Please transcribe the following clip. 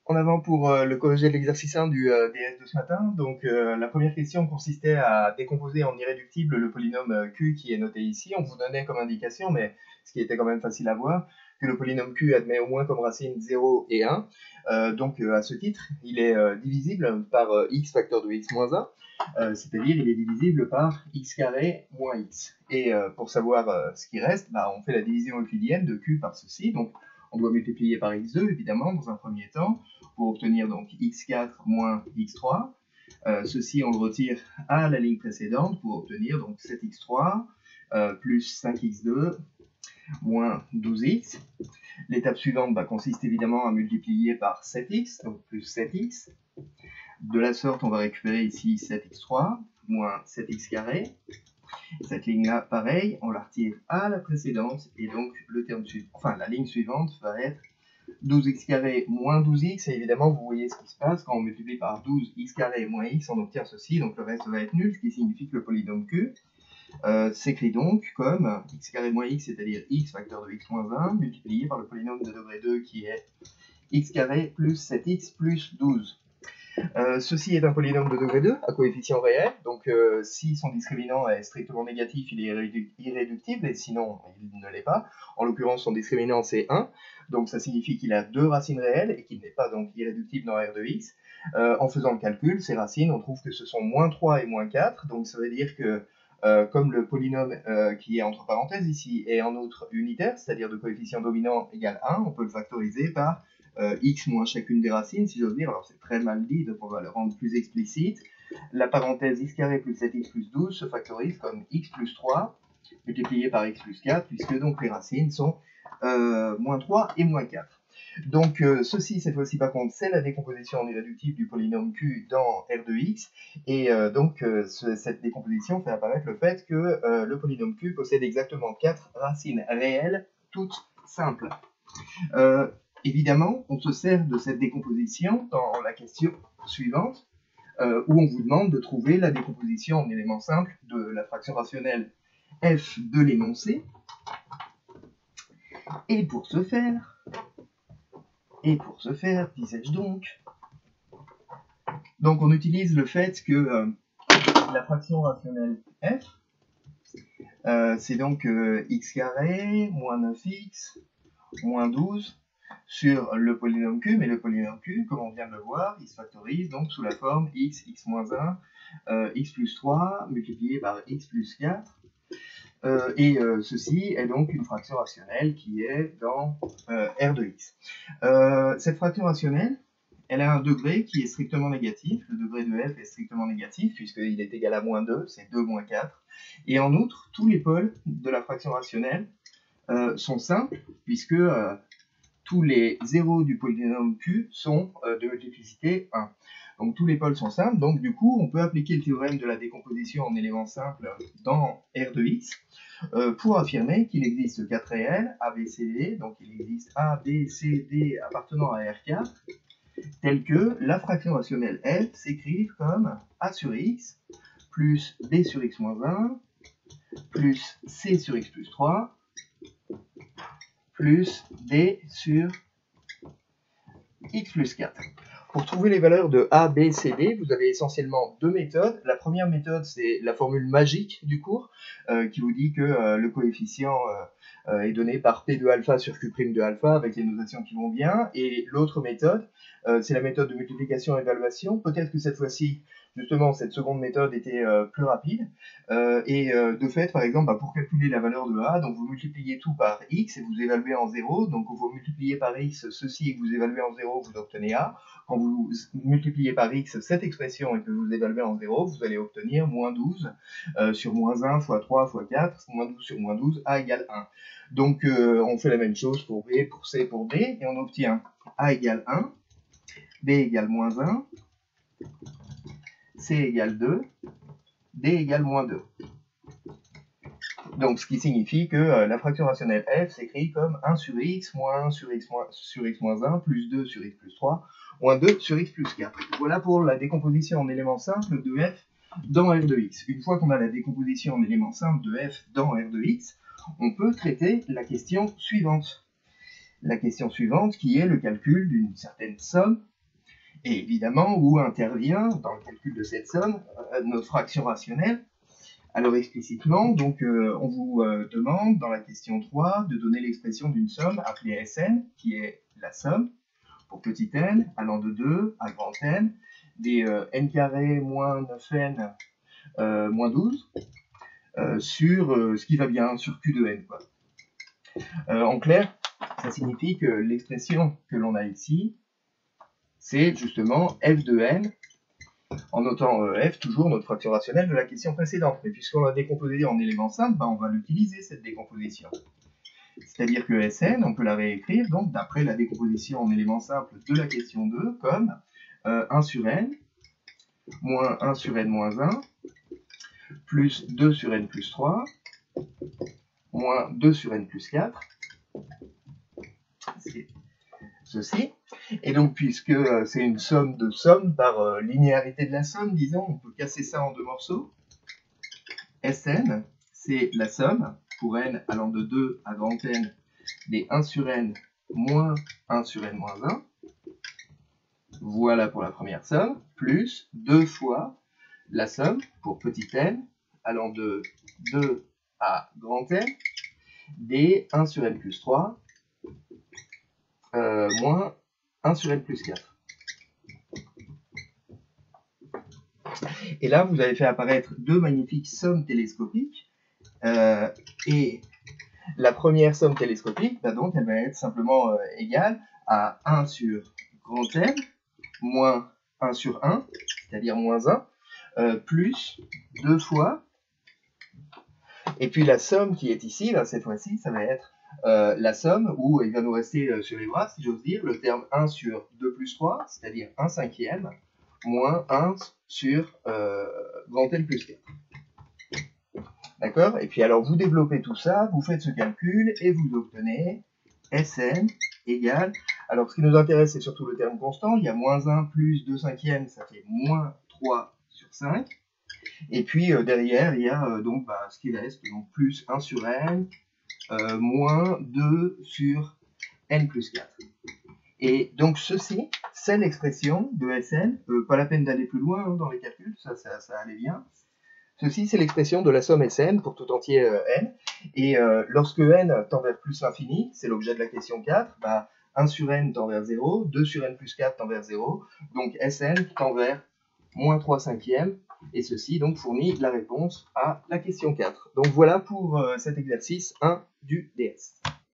En avant pour le corrigé de l'exercice 1 du DS de ce matin. Donc la première question consistait à décomposer en irréductible le polynôme Q qui est noté ici. On vous donnait comme indication, mais ce qui était quand même facile à voir, que le polynôme Q admet au moins comme racine 0 et 1. Donc à ce titre, il est divisible par x facteur de x moins 1, c'est-à-dire il est divisible par x carré moins x. Et pour savoir ce qui reste, on fait la division euclidienne de Q par ceci. Donc on doit multiplier par x2 évidemment dans un premier temps pour obtenir donc x4 moins x3. Ceci on le retire à la ligne précédente pour obtenir donc 7x3 plus 5x2 moins 12x. L'étape suivante consiste évidemment à multiplier par 7x, donc plus 7x. De la sorte, on va récupérer ici 7x3 moins 7x carré. Cette ligne-là, pareil, on la retire à la précédente, et donc le terme suivant, enfin la ligne suivante va être 12x carré moins 12x, et évidemment vous voyez ce qui se passe, quand on multiplie par 12x carré moins x, on obtient ceci, donc le reste va être nul, ce qui signifie que le polynôme Q s'écrit donc comme x carré moins x, c'est-à-dire x facteur de x moins 1, multiplié par le polynôme de degré 2 qui est x carré plus 7x plus 12. Ceci est un polynôme de degré 2 à coefficient réel, donc si son discriminant est strictement négatif, il est irréductible, et sinon il ne l'est pas. En l'occurrence, son discriminant c'est 1, donc ça signifie qu'il a deux racines réelles et qu'il n'est pas donc irréductible dans R de x. En faisant le calcul, ces racines, on trouve que ce sont moins 3 et moins 4, donc ça veut dire que comme le polynôme qui est entre parenthèses ici est en outre unitaire, c'est-à-dire de coefficient dominant égale 1, on peut le factoriser par x moins chacune des racines, si j'ose dire. Alors c'est très mal dit, donc on va le rendre plus explicite. La parenthèse x carré plus 7x plus 12 se factorise comme x plus 3 multiplié par x plus 4, puisque donc les racines sont moins 3 et moins 4. Donc ceci, cette fois-ci par contre, c'est la décomposition en irréductible du polynôme Q dans R de x, et donc cette décomposition fait apparaître le fait que le polynôme Q possède exactement 4 racines réelles, toutes simples. Évidemment, on se sert de cette décomposition dans la question suivante, où on vous demande de trouver la décomposition en éléments simples de la fraction rationnelle f de l'énoncé. Et pour ce faire, disais-je donc on utilise le fait que la fraction rationnelle f, c'est donc x carré moins 9x moins 12 sur le polynôme Q, mais le polynôme Q, comme on vient de le voir, il se factorise donc sous la forme x moins 1, x plus 3 multiplié par x plus 4. Ceci est donc une fraction rationnelle qui est dans R de x. Cette fraction rationnelle, elle a un degré qui est strictement négatif. Le degré de f est strictement négatif puisqu'il est égal à moins 2, c'est 2 moins 4. Et en outre, tous les pôles de la fraction rationnelle sont simples puisque tous les zéros du polynôme Q sont de multiplicité 1. Donc tous les pôles sont simples, donc du coup on peut appliquer le théorème de la décomposition en éléments simples dans R de x pour affirmer qu'il existe 4 réels, A, B, C, D, donc il existe A, B, C, D appartenant à R4, tels que la fraction rationnelle f s'écrive comme A sur x plus B sur x moins 1 plus C sur x plus 3 plus D sur x plus 4. Pour trouver les valeurs de A, B, C, D, vous avez essentiellement deux méthodes. La première méthode, c'est la formule magique du cours, qui vous dit que le coefficient est donné par P de alpha sur Q' de alpha, avec les notations qui vont bien. Et l'autre méthode, c'est la méthode de multiplication-évaluation. Peut-être que cette fois-ci, justement, cette seconde méthode était plus rapide. De fait, par exemple, pour calculer la valeur de A, donc vous multipliez tout par x et vous évaluez en 0. Donc vous multipliez par x ceci et que vous évaluez en 0, vous obtenez A. Quand vous multipliez par x cette expression et que vous évaluez en 0, vous allez obtenir moins 12 sur moins 1 fois 3 fois 4, moins 12 sur moins 12, A égale 1. Donc on fait la même chose pour B, pour C, pour D, et on obtient A égale 1, B égale moins 1, C égale 2, D égale moins 2. Donc, ce qui signifie que la fraction rationnelle f s'écrit comme 1 sur x moins 1 sur x moins 1 plus 2 sur x plus 3 moins 2 sur x plus 4. Voilà pour la décomposition en éléments simples de f dans R de x. Une fois qu'on a la décomposition en éléments simples de f dans R de x, on peut traiter la question suivante. La question suivante qui est le calcul d'une certaine somme Et évidemment, où intervient, dans le calcul de cette somme, notre fraction rationnelle. Alors explicitement, donc, on vous demande, dans la question 3, de donner l'expression d'une somme appelée Sn, qui est la somme, pour petit n, allant de 2 à grand N, des n carré moins 9n moins 12, sur ce qui va bien, sur Q de n, quoi. En clair, ça signifie que l'expression que l'on a ici, c'est justement f de n, en notant f toujours notre fraction rationnelle de la question précédente. Mais puisqu'on l'a décomposé en éléments simples, on va l'utiliser cette décomposition. C'est-à-dire que Sn, on peut la réécrire donc d'après la décomposition en éléments simples de la question 2 comme 1 sur n moins 1 sur n moins 1 plus 2 sur n plus 3 moins 2 sur n plus 4. C'est ceci. Et donc, puisque c'est une somme de sommes par linéarité de la somme, disons, on peut casser ça en deux morceaux. Sn, c'est la somme, pour n allant de 2 à grand N, des 1 sur n moins 1 sur n moins 1. Voilà pour la première somme, plus 2 fois la somme, pour petit n, allant de 2 à grand N, des 1 sur n plus 3, moins 1 sur n plus 4. Et là, vous avez fait apparaître deux magnifiques sommes télescopiques. Et la première somme télescopique, bah donc, elle va être simplement égale à 1 sur grand N, moins 1 sur 1, c'est-à-dire moins 1, plus 2 fois. Et puis la somme qui est ici, là, cette fois-ci, ça va être la somme où il va nous rester sur les bras, si j'ose dire, le terme 1 sur 2 plus 3, c'est-à-dire 1 cinquième, moins 1 sur grand N plus 4. D'accord? Et puis alors vous développez tout ça, vous faites ce calcul et vous obtenez Sn égale... Alors ce qui nous intéresse, c'est surtout le terme constant. Il y a moins 1 plus 2 cinquièmes, ça fait moins 3 sur 5. Et puis derrière, il y a donc ce qui reste, donc plus 1 sur n, moins 2 sur n plus 4. Et donc ceci, c'est l'expression de Sn. Pas la peine d'aller plus loin dans les calculs, ça allait bien. Ceci, c'est l'expression de la somme Sn pour tout entier n. Et lorsque n tend vers plus l'infini, c'est l'objet de la question 4, 1 sur n tend vers 0, 2 sur n plus 4 tend vers 0, donc Sn tend vers moins 3 cinquièmes, et ceci donc fournit la réponse à la question 4. Donc voilà pour cet exercice 1 du DS.